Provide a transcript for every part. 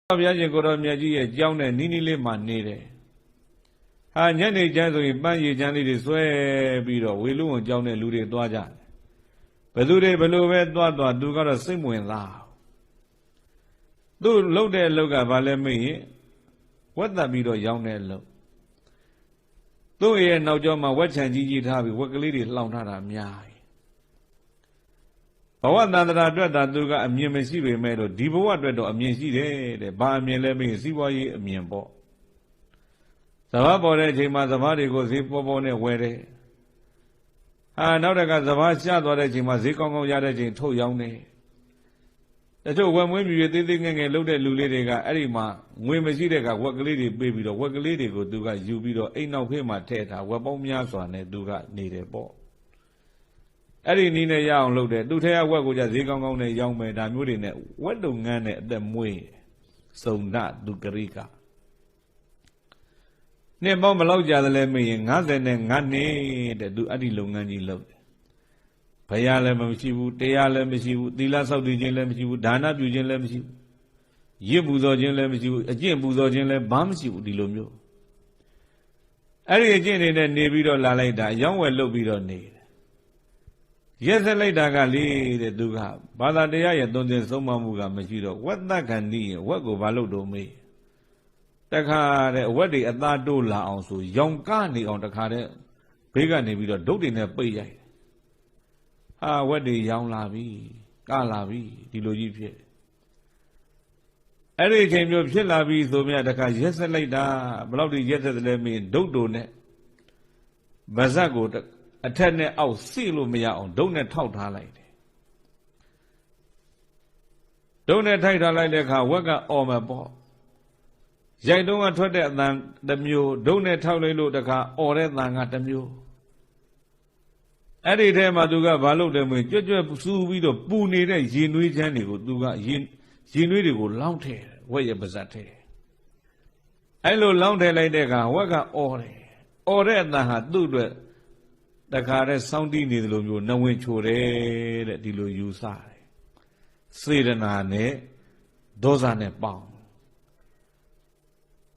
ဘုရားရှင်ကိုတော်မြတ်ကြီးရဲ့ကြောင်းနဲ့နီးနီးလေးမှနေတယ်။ဟာညနေကျန်းဆိုရင်ပန်းရည်ချမ်းလေးတွေဆွဲပြီးတော့ဝေလူဝန်ကြောင်းတဲ့လူတွေသွားကြတယ်။ဘယ်သူတွေဘယ်လိုပဲသွားသူကတော့စိတ်ဝင်စား။သူလှုပ်တဲ့အလုပ်ကဘာလဲမေးရင်ဝက်သက်ပြီးတော့ရောင်းတဲ့အလုပ်။သူ့ရဲ့နောက်ကျောမှာဝက်ချံကြီးထားပြီးဝက်ကလေးတွေလှောင်ထားတာများတယ်။ဘဝတန္တရာအတွက်သာသူကအမြင်မရှိပေမဲ့လို့ဒီဘဝအတွက်တော့အမြင်ရှိတယ်တဲ့။ဘာအမြင်လဲမေးရင်စီးပွားရေးအမြင်ပေါ့။စဘာပေါ်တဲ့အချိန်မှာစဘာတွေကိုဈေးပေါ်ပေါ်နဲ့ဝယ်တယ်။နောက်တကစဘာရှာသွားတဲ့အချိန်မှာဈေးကောင်းကောင်းရတဲ့အချိန်ထုတ်ရောင်းတယ်။တချို့ဝက်မွေးမြူရေးသေးသေးငယ်ငယ်လုပ်တဲ့လူလေးတွေကအဲ့ဒီမှာငွေမရှိတဲ့ကဝက်ကလေးတွေပေးပြီးတော့ဝက်ကလေးတွေကိုသူကယူပြီးတော့အိမ်နောက်ဖေးမှာထည့်ထားဝက်ပေါင်းများစွာနဲ့သူကနေတယ်ပေါ့။အဲ့ဒီနည်းနဲ့ရအောင်လုပ်တယ်သူထဲကဝက်ကိုကြဈေးကောင်းကောင်းနဲ့ရောင်းမယ်ဒါမျိုးတွေနဲ့ဝက်လုပ်ငန်းနဲ့အသက်မွေးစုံဒသူကရိကနှစ်ပေါင်းဘယ်လောက်ကြာသလဲမေးရင်55နှစ်တဲ့သူအဲ့ဒီလုပ်ငန်းကြီးလုပ်တယ်ဘုရားလည်းမရှိဘူးတရားလည်းမရှိဘူးသီလဆောက်တည်ခြင်းလည်းမရှိဘူးဒါနပြုခြင်းလည်းမရှိဘူးရစ်ပူဇော်ခြင်းလည်းမရှိဘူးအကျင့်ပူဇော်ခြင်းလည်းဘာမှမရှိဘူးဒီလိုမျိုးအဲ့ဒီအကျင့်တွေနဲ့နေပြီးတော့လာလိုက်တာရောင်းဝယ်လုပ်ပြီးတော့နေရက်ဆက်လိုက်တာကလေတဲ့သူကဘာသာတရားရဲ့သွန်သင်ဆုံးမမှုကမရှိတော့ဝက်သက်ခံနီးရင်ဝက်ကိုဘာလုပ်တော့မေးတခါတဲ့ဝက်တွေအသားတိုးလာအောင်ဆိုရောင်ကနေအောင်တခါတဲ့ဘေးကနေပြီးတော့ဒုတ်တွေနဲ့ပိတ်ရိုက်ဝက်တွေရောင်လာပြီကလာပြီဒီလိုကြီးဖြစ်အဲ့ဒီအချိန်မျိုးဖြစ်လာပြီဆိုမြတခါရက်ဆက်လိုက်တာဘယ်လောက်ထိရက်ဆက်တယ်လဲမေးဒုတ်တို့နဲ့ဗဇက်ကိုအထက်နဲ့အောက်စိလို့မရအောင်ဒုတ်နဲ့ထောက်ထားလိုက်တယ်ဒုတ်နဲ့ထိုက်ထားလိုက်တဲ့အခါဝက်ကအော်မပေါ့ရိုက်တုံးကထွက်တဲ့အသံတစ်မျိုးဒုတ်နဲ့ထောက်လိုက်လို့တခါအော်တဲ့သံကတစ်မျိုးအဲ့ဒီထဲမှာသူကဘာလုပ်တယ်မင်းကြွတ်စူးပြီးတော့ပူနေတဲ့ရင်နွေးချမ်းတွေကိုသူကရင်နွေးတွေကိုလောင်းထည့်ဝက်ရဲ့ပါဇက်ထဲအဲ့လိုလောင်းထည့်လိုက်တဲ့အခါဝက်ကအော်တယ်အော်တဲ့အသံဟာသူ့အတွက်တခါတည်းစောင်းတီးနေသလိုမျိုးနဝင်ချိုတယ်တဲ့ဒီလိုယူဆတယ်စေတနာနဲ့ဒေါသနဲ့ပေါင်း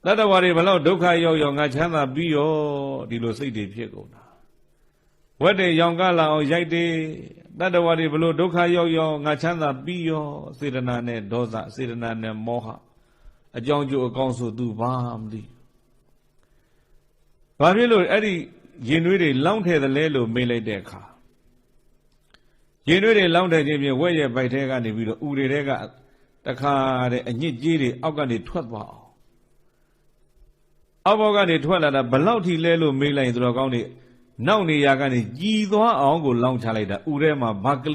တတ္တဝါတွေဘလောက်ဒုက္ခရောက်ငါချမ်းသာပြီးရောဒီလိုစိတ်တွေဖြစ်ကုန်တာဝက်တွေရောင်ကလာအောင်ရိုက်တယ်တတ္တဝါတွေဘလို့ဒုက္ခရောက်ငါချမ်းသာပြီးရောစေတနာနဲ့ဒေါသစေတနာနဲ့မောဟအကြောင်းကျိုးအကောင်းဆိုသူဘာမသိဘာဖြစ်လို့အဲ့ဒီရင်နွေးတွေလောင်းထည့်တယ်လဲလို့မေးလိုက်တဲ့အခါရင်နွေးတွေလောင်းထည့်ခြင်းဖြင့်ဝက်ရဲ့ဗိုက်ထဲကနေပြီးတော့ဥတွေထဲကတခါတဲ့အညစ်ကြေးတွေအောက်ကနေထွက်သွားအောင်အောက်ဘောက်ကနေထွက်လာတာဘလောက်ထိလဲလို့မေးလိုက်ရင်တော်ကောင်းနေနောက်နေရာကနေကြည်သွားအောင်ကိုလောင်းချလိုက်တာဥထဲမှာဘာက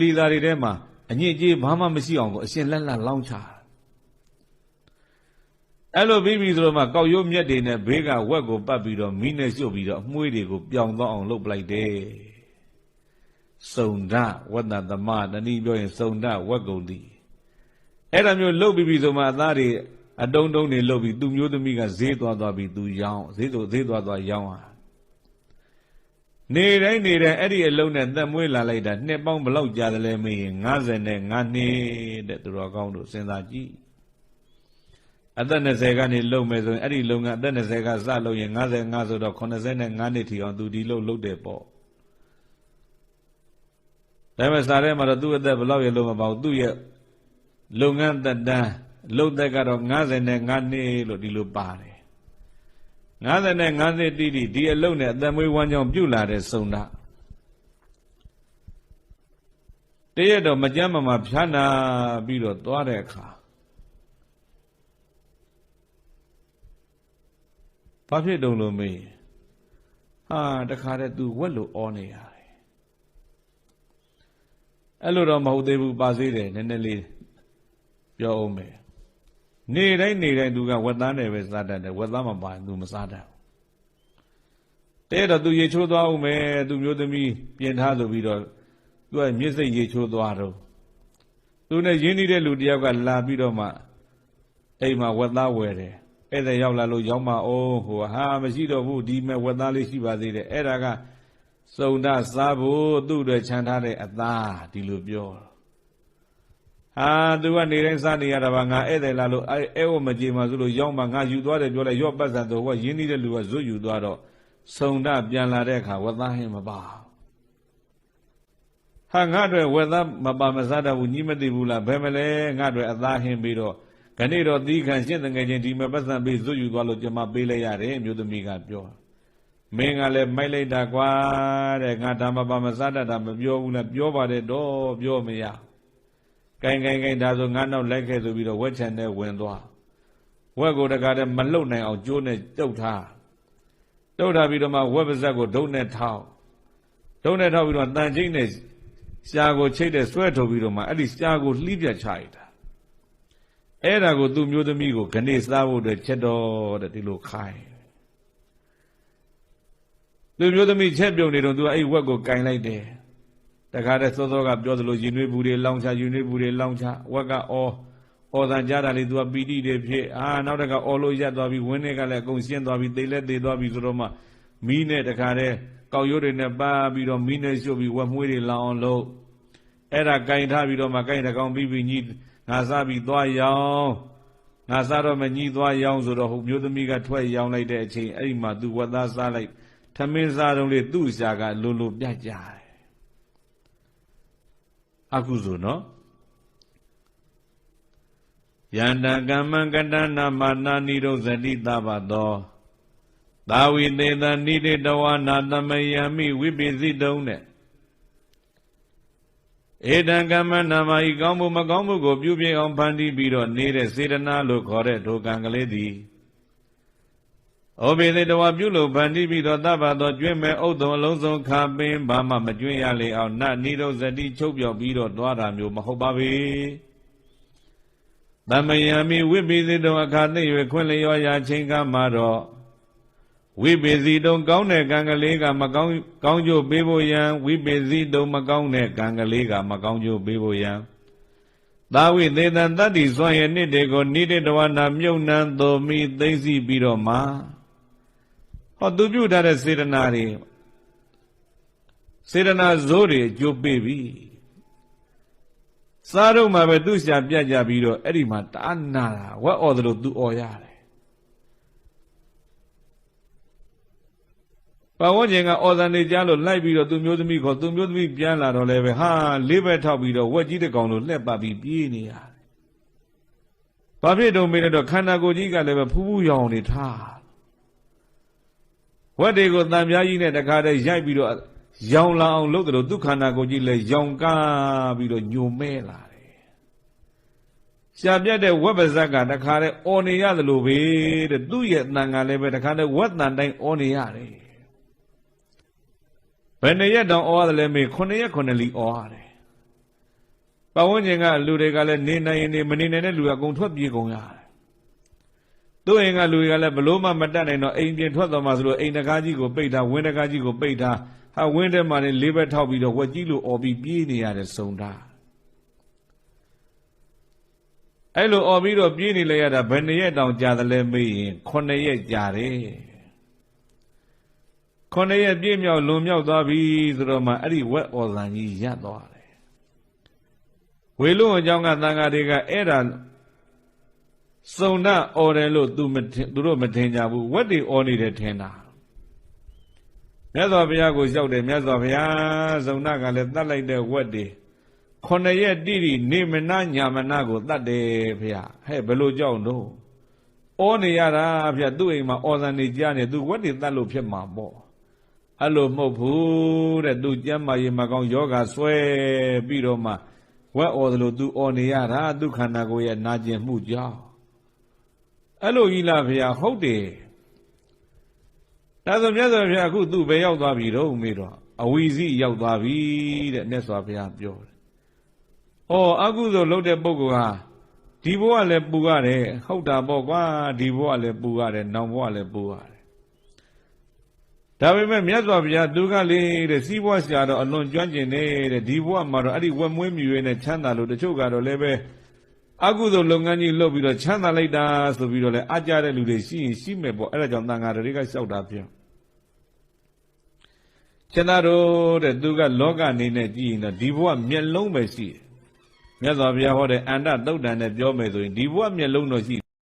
လီသားတွေထဲမှာအညစ်ကြေးဘာမှမရှိအောင်ကိုအရှင်လက်လောင်းချအဲ့လိုပြီးပြီဆိုတော့မှကောက်ရိုးမြက်တွေနဲ့ဘေးကဝက်ကိုပတ်ပြီးတော့မီးနဲ့ရှို့ပြီးတော့အမွှေးတွေကိုပြောင်းသွားအောင်လုပ်ပလိုက်တယ်စုံဒဝတ္တသမတနည်းပြောရင်စုံဒဝက်ကုန်သည်အဲ့ဒါမျိုးလုပ်ပြီးပြီဆိုမှအသားတွေအတုံးတုံးတွေလုပ်ပြီးသူမျိုးသမီးကဈေးသွားပြီးသူရောင်းဈေးသွားရောင်းဟာနေတိုင်းအဲ့ဒီအလုံးနဲ့သက်မွေးလာလိုက်တာနှစ်ပေါင်းဘလောက်ကြာတယ်လဲမေးရင်55နှစ်တဲ့သူတော်ကောင်းတို့စဉ်းစားကြည့်အသက်20ကနေလုံမယ်ဆိုရင်အဲ့ဒီလုံကအသက်20ကစလို့ရင်55ဆိုတော့85နှစ်ထီအောင်သူဒီလုပ်တယ်ပေါ့ဒါပေမဲ့စာထဲမှာတော့သူ့အသက်ဘယ်လောက်ရလို့မပေါ့သူ့ရဲ့လုပ်ငန်းသက်တမ်းလုပ်သက်ကတော့55နှစ်လို့ဒီလိုပါတယ်55နှစ်တိတိဒီအလုပ်နဲ့အသက်မွေးဝမ်းကြောင်းပြုလာတဲ့စုံတာတရက်တော့မကြမ်းမဖြားနာပြီးတော့သွားတဲ့အခါဘာဖြစ်တုံလို့မေးတခါတည်းသူဝက်လို့အောနေရတယ်အဲ့လိုတော့မဟုတ်သေးဘူးပါသေးတယ်နည်းနည်းလေးပြောအောင်မယ်နေတိုင်းသူကဝက်သားနဲ့ပဲစားတတ်တယ်ဝက်သားမပါရင်သူမစားတတ်တဲ့တော့သူရေချိုးသွားအောင်မယ်သူမျိုးသမီးပြင်ထားဆိုပြီးတော့သူကမြစ်စိတ်ရေချိုးသွားတော့သူနဲ့ရင်းနှီးတဲ့လူတယောက်ကလာပြီးတော့မှအိမ်မှာဝက်သားဝယ်တယ်အဲ့ဒါရောက်လာလို့ရောင်းမအောင်ဟိုမရှိတော့ဘူးဒီမဲ့ဝက်သားလေးရှိပါသေးတယ်အဲ့ဒါကစုံဒစားဖို့သူ့အတွက်ခြံထားတဲ့အသားဒီလိုပြော သူကနေတိုင်းစားနေရတာပါငါဧည့်သည်လာလို့အဲဝမကြီးမှာဆိုလို့ရောက်မှငါယူသွားတယ်ပြောလိုက်ရော့ပတ်စံတော့ရင်းနှီးတဲ့လူကဇွတ်ယူသွားတော့စုံဒပြန်လာတဲ့အခါဝက်သားဟင်းမပါငါတွေဝက်သားမပါမစားတတ်ဘူးညီမသိဘူးလားဘယ်မလဲငါတွေအသားဟင်းပြီးတော့ခဏတော့သီးခံရှင်းတငယ်ချင်းဒီမှာပတ်စံပြီးဇွတ်ယူသွားလို့ကျွန်မပေးလိုက်ရတယ်မြို့သမီးကပြောမင်းကလည်းမိုက်လိုက်တာကွာတဲ့ငါဒါမပါမစားတတ်တာမပြောဘူးလားပြောပါတယ်တော့ပြောမရကိုင်ဒါဆိုငါနောက်လိုက်ခဲ့ဆိုပြီးတော့ဝက်ချန်နဲ့ဝင်သွားဝက်ကိုတကားတည်းမလှုပ်နိုင်အောင်ကျိုးနဲ့တုတ်ထားပြီးတော့မှဝက်ပါဇက်ကိုဒုံနဲ့ထောက်ပြီးတော့တန်ချိတ်နဲ့ရှားကိုချိတ်တဲ့ဆွဲထုတ်ပြီးတော့မှအဲ့ဒီရှားကိုလှီးပြတ်ချရတာအဲ့ဒါကိုသူ့မျိုးသမီးကိုခဏစားဖို့အတွက်ချက်တော့တဲ့ဒီလိုခိုင်းသူ့မျိုးသမီးချက်ပြုံနေတော့သူကအဲ့ဝက်ကိုကင်လိုက်တယ်တခါတည်းစောစောကပြောသလိုရင်နွေးဘူးတွေလောင်းချရင်နွေးဘူးတွေလောင်းချဝက်ကအော်တန်ကြတာလေသူကပီတိတွေဖြစ်နောက်တခါအော်လို့ရက်သွားပြီးဝင်းတွေကလည်းအကုန်ရှင်းသွားပြီးသိလဲသိသွားပြီးဆိုတော့မှမီးနဲ့တခါတည်းကောက်ရိုးတွေနဲ့ပါပြီးတော့မီးနဲ့ရှို့ပြီးဝက်မွှေးတွေလောင်းအောင်လုပ်အဲ့ဒါကင်ထားပြီးတော့မှကင်တကောင်ပြီးညီငါစားပြီးသွားရောင်းငါစားတော့မညီသွားရောင်းဆိုတော့ဟိုမျိုးသမီးကထွက်ရောင်းလိုက်တဲ့အချိန်အဲ့ဒီမှာသူဝက်သားစားလိုက်ထမင်းစားတော့လေသူ့ရှာကလိုပြတ်ကြတယ်အခုဆိုနော်ယန္တကမ္မကတနာမနာနိရောဇတိသဗ္ဗသောသာဝိသေသနိတိတဝနာသမယံမိဝိပိစိတုံးတဲ့ဧတံကမ္မနာမဤကောင်းမှုမကောင်းမှုကိုပြုပြအောင်ဖန်တီးပြီးတော့နေတဲ့စေတနာလို့ခေါ်တဲ့ဒုက္ကံကလေးသည်ဩဘေသေတဝပြုလို့ဖန်တီးပြီးတော့သဗ္ဗသောကျွင့်မဲ့ဥဒ္ဓံအလုံးစုံခါပင်ဘာမှမကျွင့်ရလေအောင်နနိရောဇတိချုပ်ပြောက်ပြီးတော့သွားတာမျိုးမဟုတ်ပါပေသမယံမိဝိပိစိတုံအခါသိ၍ခွင့်လျော်ရာချိန်ကမှာတော့ဝိပိစိတုံကောင်းတဲ့ကံကလေးကမကောင်းကျိုးပေးဖို့ရန်ဝိပိစိတုံမကောင်းတဲ့ကံကလေးကမကောင်းကျိုးပေးဖို့ရန်သာဝိသေသံတတ္တိစွမ်းရနှစ်တွေကိုနိတိတဝနာမြုပ်နှံတော်မိသိသိပြီးတော့မှသူပြုထားတဲ့စေတနာတွေစေတနာဇိုးတွေအကျိုးပေးပြီစားတော့မှပဲသူ့ရှာပြတ်ကြပြီးတော့အဲ့ဒီမှာတာနာတာဝက်အော်သလိုသူအော်ရတယ်ပဝန်းကျင်ကအော်သံတွေကြားလို့လိုက်ပြီးတော့သူမျိုးသမီးခေါ်သူမျိုးသမီးပြန်လာတော့လည်းပဲလေးဘက်ထောက်ပြီးတော့ဝက်ကြီးတစ်ကောင်လို့လှက်ပတ်ပြီးပြေးနေရတယ်ဘာဖြစ်တုံးမေးတော့ခန္ဓာကိုယ်ကြီးကလည်းပဲဖူးဖူးရောင်နေထားဝက်တွေကိုတန်ပြားကြီးနဲ့တခါတည်းရိုက်ပြီးတော့ရောင်လာအောင်လုပ်တယ်လို့သူခန္ဓာကိုယ်ကြီးလည်းရောင်ကားပြီးတော့ညိုမဲလာတယ်ရှာပြတ်တဲ့ဝက်ပါဇက်ကတခါတည်းအော်နေရတယ်လို့ပဲတဲ့သူ့ရဲ့တန်ကလည်းပဲတခါတည်းဝက်တန်တိုင်းအော်နေရတယ်ဘယ်နှစ်ရက်တောင်အော်ရတယ်လဲမေ9 ရက်9 လီအော်ရတယ်ပဝန်းကျင်ကလူတွေကလည်းနေနိုင်ရင်နေမနေနိုင်တဲ့လူကအကုန်ထွက်ပြေးကုန်ရတယ်သူ့အိမ်ကလူတွေကလည်းဘလို့မှမတတ်နိုင်တော့အိမ်ပြင်ထွက်သွားမှဆိုလို့အိမ်တကားကြီးကိုပိတ်ထားဝင်းတကားကြီးကိုပိတ်ထားဝင်းထဲမှာလည်းလေးဘက်ထောက်ပြီးတော့ဝက်ကြီးလိုអော်ပြီးပြေးနေရတဲ့စုံတာအဲ့လိုអော်ပြီးတော့ပြေးနေလိုက်ရတာဘယ်နှစ်ရက်တောင်ကြာတယ်လဲမေးရင်9 ရက်ကြာတယ်9 ရက်ပြည့်မြောက်လွန်မြောက်သွားပြီဆိုတော့မှအဲ့ဒီဝက်អော်သံကြီးရပ်သွားတယ်ဝေလုံးအကြောင်းကသံဃာတွေကအဲ့ဒါစုံနာអော်တယ်လို့သူတို့မထင်ကြဘူးဝက်တွေអော်နေတယ်ထင်တာမြတ်စွာဘုရားကိုလျှောက်တယ်မြတ်စွာဘုရားစုံနာကလည်းတတ်လိုက်တဲ့ဝက်တွေ9 ရက်တိတိနေမနာညာမနာကိုတတ်တယ်ဘုရားဟဲ့ဘယ်လိုကြောက်တော့អော်နေရတာဘုရားသူ့အိမ်မှာអော်သံနေကြားနေသူဝက်တွေတတ်လို့ဖြစ်မှာပေါ့အဲ့လိုမဟုတ်ဘူးတဲ့သူကျမ်းမာရေးမကောင်းယောဂဆွဲပြီးတော့မှဝက်អော်တယ်လို့သူអော်နေရတာသူခန္ဓာကိုယ်ရဲ့နာကျင်မှုကြောင့်အဲ့လိုကြီးလားဘုရားဟုတ်တယ်ဒါဆိုမြတ်စွာဘုရားအခုသူ့ပဲရောက်သွားပြီတော့မေးတော့အဝီစီရောက်သွားပြီတဲ့မြတ်စွာဘုရားပြောတယ်။အော်အကုသိုလ်လုပ်တဲ့ပုဂ္ဂိုလ်ဟာဒီဘဝလည်းပူရတယ်ဟုတ်တာပေါ့ကွာဒီဘဝလည်းပူရတယ်နောင်ဘဝလည်းပူရတယ်။ဒါပေမဲ့မြတ်စွာဘုရားသူကလေတဲ့စီးပွားရှာတော့အလွန်ကျွမ်းကျင်နေတဲ့ဒီဘဝမှာတော့အဲ့ဒီဝက်မွေးမြူရဲနဲ့ချမ်းသာလို့တချို့ကတော့လည်းပဲအကုသိုလ်လုပ်ငန်းကြီးလုပ်ပြီးတော့ချမ်းသာလိုက်တာဆိုပြီးတော့လည်းအကြတဲ့လူတွေရှိရင်ရှိမယ်ပေါ့အဲ့ဒါကြောင့်သံဃာတွေကလျှောက်တာပြောကျန်တာတို့တဲ့သူကလောကအနေနဲ့ကြည့်ရင်တော့ဒီဘဝမျက်လုံးပဲရှိတယ် မြတ်စွာဘုရားဟောတဲ့အန္တသုတ်တန်နဲ့ပြောမယ်ဆိုရင်ဒီဘဝမျက်လုံးတော့ရှိ